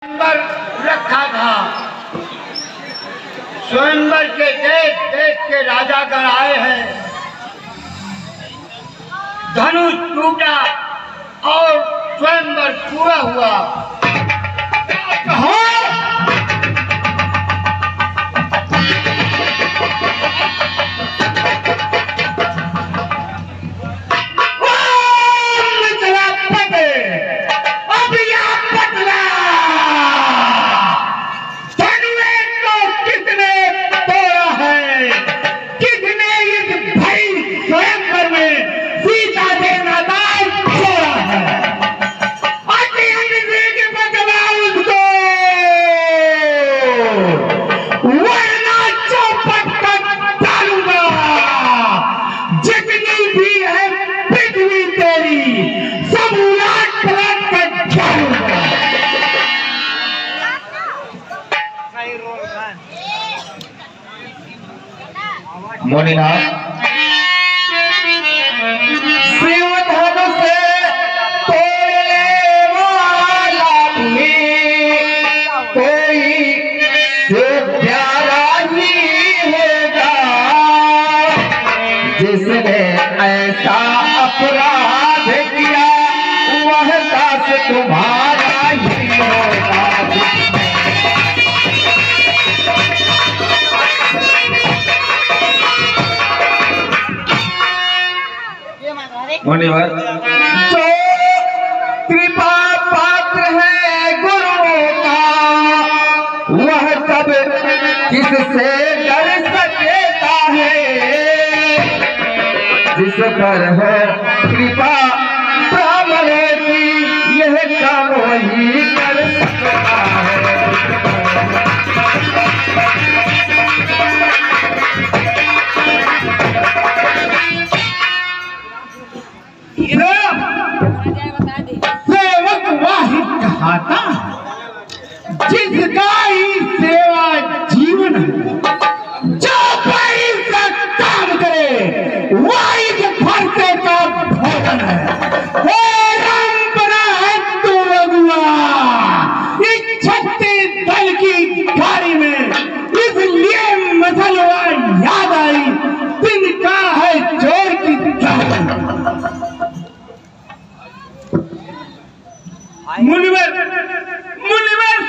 स्वयंवर रखा था। स्वयंवर के देश देश के राजागण आए हैं। धनुष टूटा और स्वयंवर पूरा हुआ। मोनीनाथ शिवधन से तोड़ने वाला भी कोई से प्यारा ही होगा, जिसने ऐसा अपराध किया वह दास तुम्हारा ही होगा। मुनिवर जो कृपा पात्र है गुरुओं का, वह कब किससे डर सकता है। जिस पर है कृपा ब्राह्मणों की, यह काम वही कर सकता है। सेवक वाहिद कहाता जिसका ही सेवा जीवन है। जो पैसा काम करे वाहिद फरसे का भोजन है। तू रघुआ इस छत्तीस दल की गाड़ी में इसलिए मसलवा याद आई, तिनका है चोर की मुनिवर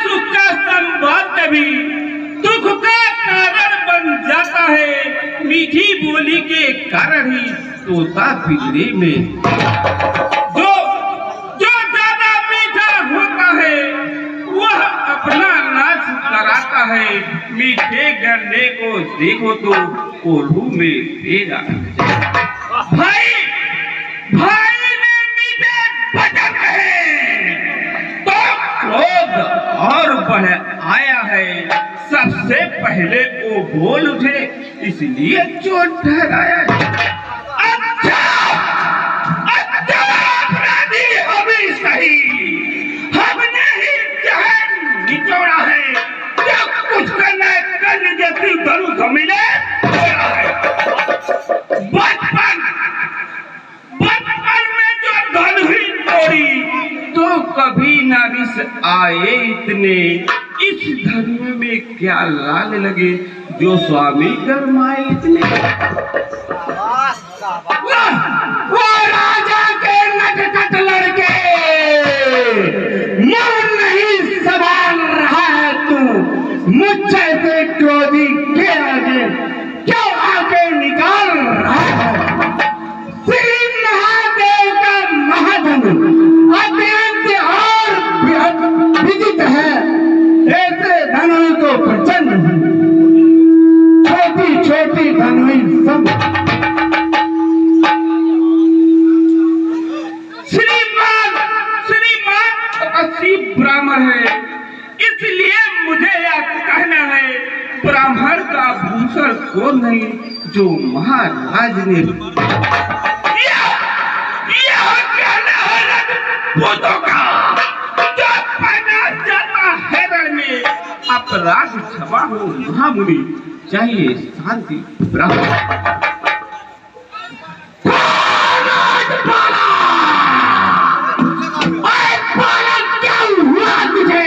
सुख का संवाद कभी दुख का कारण बन जाता है। मीठी बोली के कारण ही तोता पिंजरे में जो ज्यादा मीठा होता है वह अपना नाच कराता है। मीठे गन्ने को देखो तो कोल्हू में तेरा भाई भाई ने मीठे बचन कहे तो क्रोध और बढ़ आया है। सबसे पहले वो बोल उठे इसलिए चोट ठहराया है। अच्छा अपराधी हमें सही, हमने ही जहन निचोड़ा है। जब कुछ करना करने जैसी धनुष मिले बचपन में जो धन ही तोड़ी तो कभी ना रिस आए इतने। इस धर्म में क्या लाल लगे जो स्वामी गरमाए इतने। वो राजा के नटखट लड़के मन नहीं संभाल रहा है। तू मुझसे से क्रोधी के आगे क्यों आके निकाल रहा है। श्री महादेव का महाधन अत्यंत और विदित है। ऐसे धनुष को प्रचंड छोटी छोटी धनुष सब श्रीमान असी ब्राह्मण है, इसलिए मुझे यह कहना है ब्राह्मण का भूषण कौन नहीं जो महाराज ने अपराध क्षमा हो महामुनि चाहिए शांति ब्राह्मण। क्या हुआ तुझे?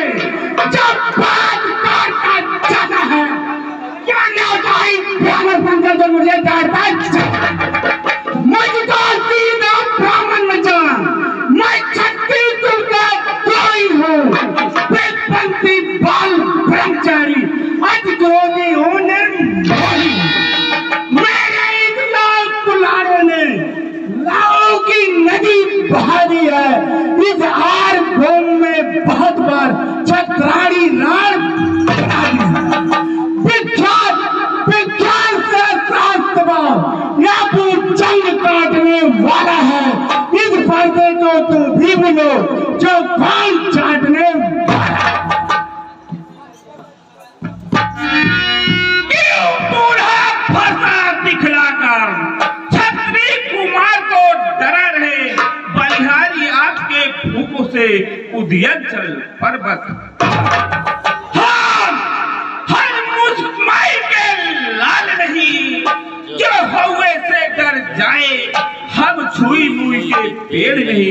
पेड़ नहीं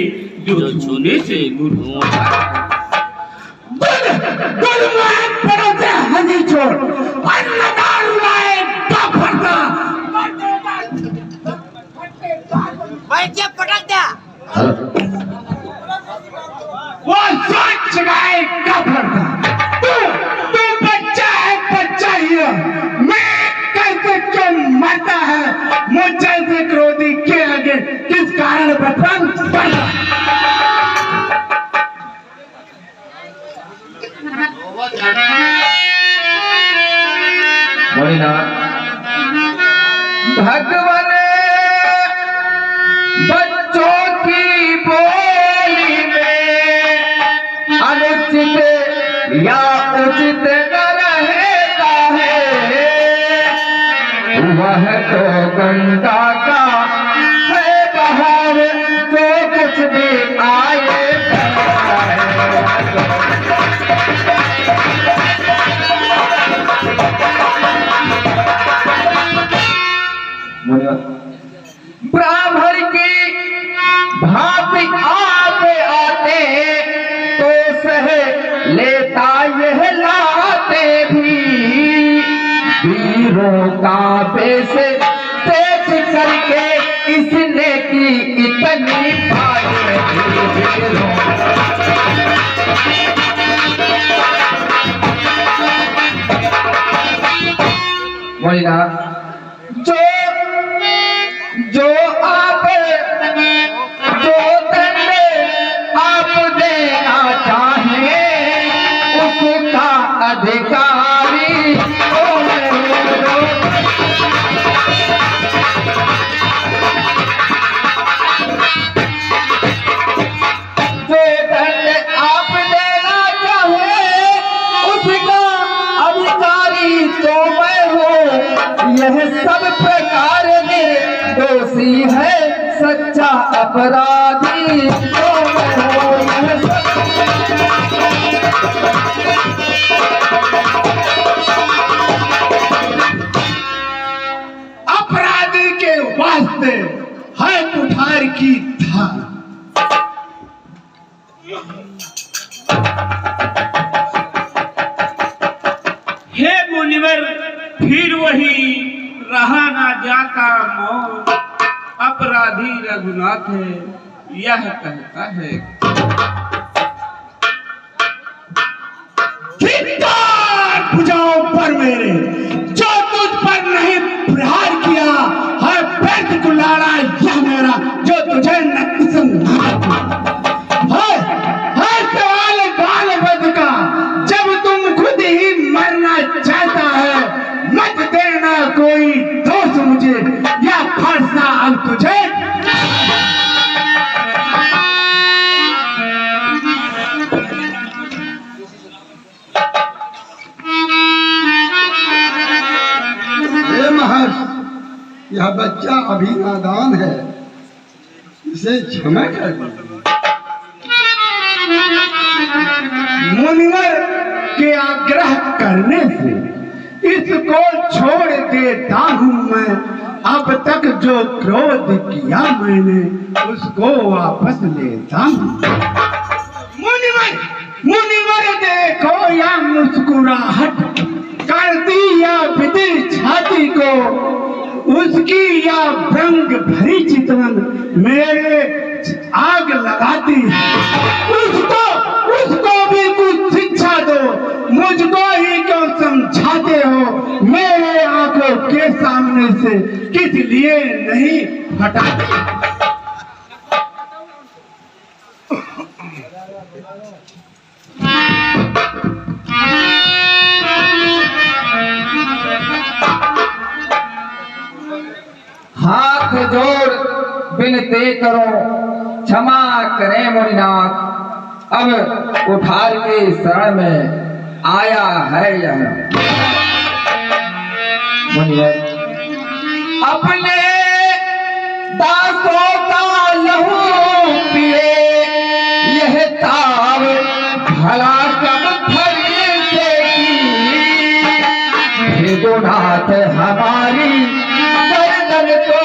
जो छूने से मुरझा। पड़ोसे हंसी छोड़ अन्नदान लाए फरता बैठे पटक दिया। वो सोच गए का फरता तू बच्चा है, बच्चा ही है। मैं कैसे क्यों मरता है, मुझे से क्रोधी के आगे किस कारण बचपन पड़ा। भगवान बच्चों की बोली में अनुचित या उचित न रहता है, वह तो गंगा का है बाहर जो कुछ भी आए ब्राह्मण की भांति आप आते तो सह लेता यह लाते भी, वीरों का बेस तेज करके इसने की इतनी पाए। जो आप जो दंड आप देना चाहें उसका अधिकारी जो दंड आप देना चाहें उसका अधिकारी तो मैं हूँ। यह सब प्रकार दोषी है सच्चा अपराधी तो मैं हूँ। अपराधी के वास्ते है कुठार की धार। हे मुनिवर, फिर वही रहा ना जाता मौन, अपराधी रघुनाथ है यह कहता है। बुझाओ पर मेरे जो तुझ पर नहीं प्रहार किया है, व्यर्थ कुल्हाड़ा यह मेरा जो तुझे नरसंहार है सवाल बाल बद का। जब तुम खुद ही मरना चाहता है, मत देना कोई दोष मुझे या फांसना अब तुझे। यह बच्चा अभी नादान है, इसे क्षमा कर दीजिए। मुनिवर के आग्रह करने से इसको छोड़ देता हूँ मैं। अब तक जो क्रोध किया मैंने उसको वापस लेता हूँ। मुनिवर मुनिवर देखो या मुस्कुराहट कर दी या विदिर छाती को, उसकी या भ्रंग भरी चितवन मेरे आग लगाती। उसको भी कुछ शिक्षा दो, मुझको ही क्यों समझाते हो। मेरे आंखों के सामने से किस लिए नहीं हटाते। हाथ जोड़ विनती करो क्षमा करें मुनिनाथ, अब कुठार के शरण में आया है यह। मुनिवर अपने दासों का लहू पिए यह ताव भला कब फरी से की। गुनाथ हमारी गर्दन को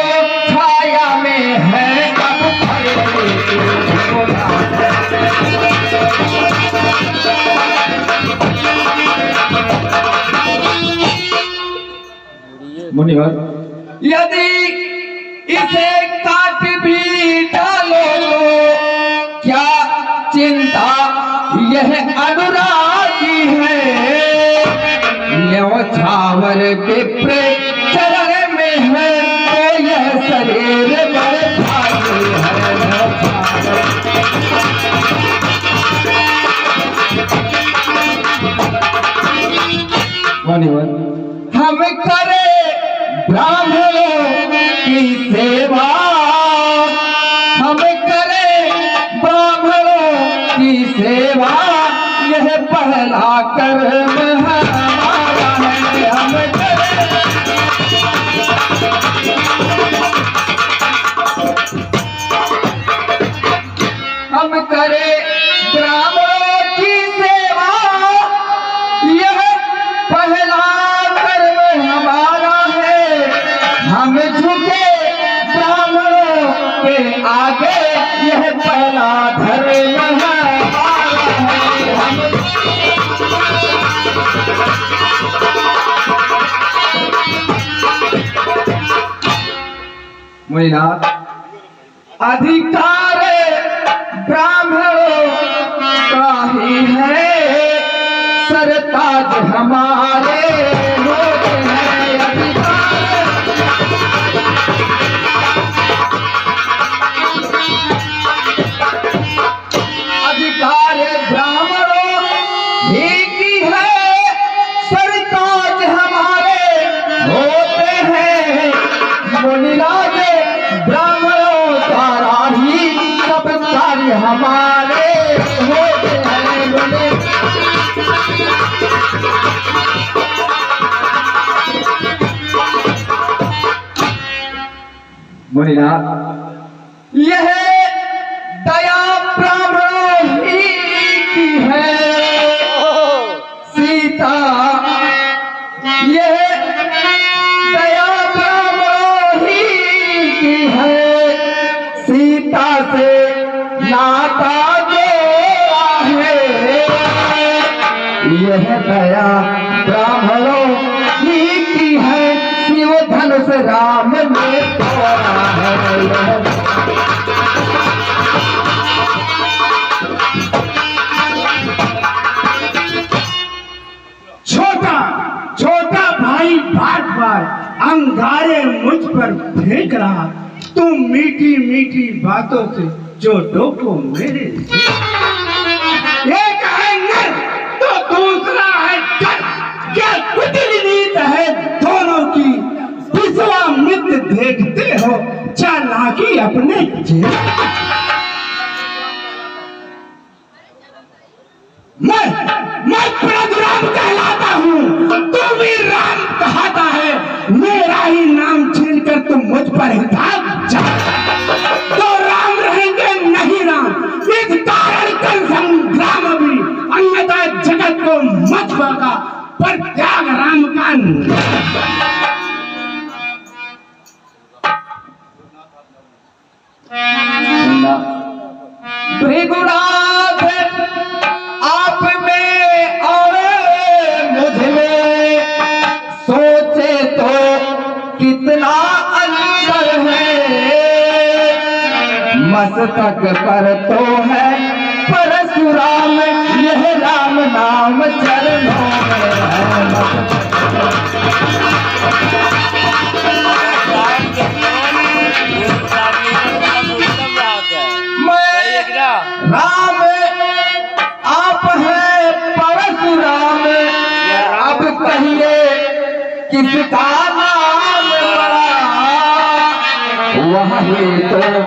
छाया में है अब फरी। मुनिवर, यदि इसे काट भी डालो तो क्या चिंता यह अनुरागी है। न्योछावर विप्र चरण में है तो यह शरीर बड़े भारी है। मुनिवर, हम करे ब्राह्मणों की सेवा, हम करे ब्राह्मणों की सेवा, यह पहला कर्म हमारा है। हम करे ब्राह्मणों की सेवा, यह पहला कर्म हमारा है। हम झुके ब्राह्मणों के आगे, यह पहला धर्म हमारा है। मुनिनाथ, अधिकार ब्राह्मणों का ही है, सरताज हमारे होते हैं। अधिकार ब्राह्मणों ही की है, सरताज हमारे होते हैं। मुनिराज ब्राह्मणों द्वारा ही सब कार्य हमारे होते हैं। मुनिनाथ, यह दया ब्राह्मणों ही की है। सीता, यह दया ब्राह्मणों ही की है। सीता से नाता जोड़ा है, यह दया ब्राह्मणों ही की है। शिव धनुष राम ने तोड़ा है। छोटा छोटा भाई बार बार अंगारे मुझ पर फेंक रहा, तुम मीठी मीठी बातों से जो टोको मेरे। एक है नर तो दूसरा है कर, क्या कुटिल नीत है दोनों की। विश्वामित्र देखते हो चालाकी अपने मैं परशुराम कहलाता हूँ, तू भी राम कहता है। मेरा ही नाम छीनकर तुम मुझ पर ही भाग जा, तो राम रहेंगे नहीं राम। इस कारण कर संग्राम भी, अन्यथा जगत को मत भगा, पर त्याग राम का भृगुनाथ, आप में और मुझ में सोचे तो कितना अंतर है। मस्तक पर तो है परशुराम, यह राम नाम चरणों में है। राम आप है परशुराम, अब कहिए किसका नाम बड़ा, वही तो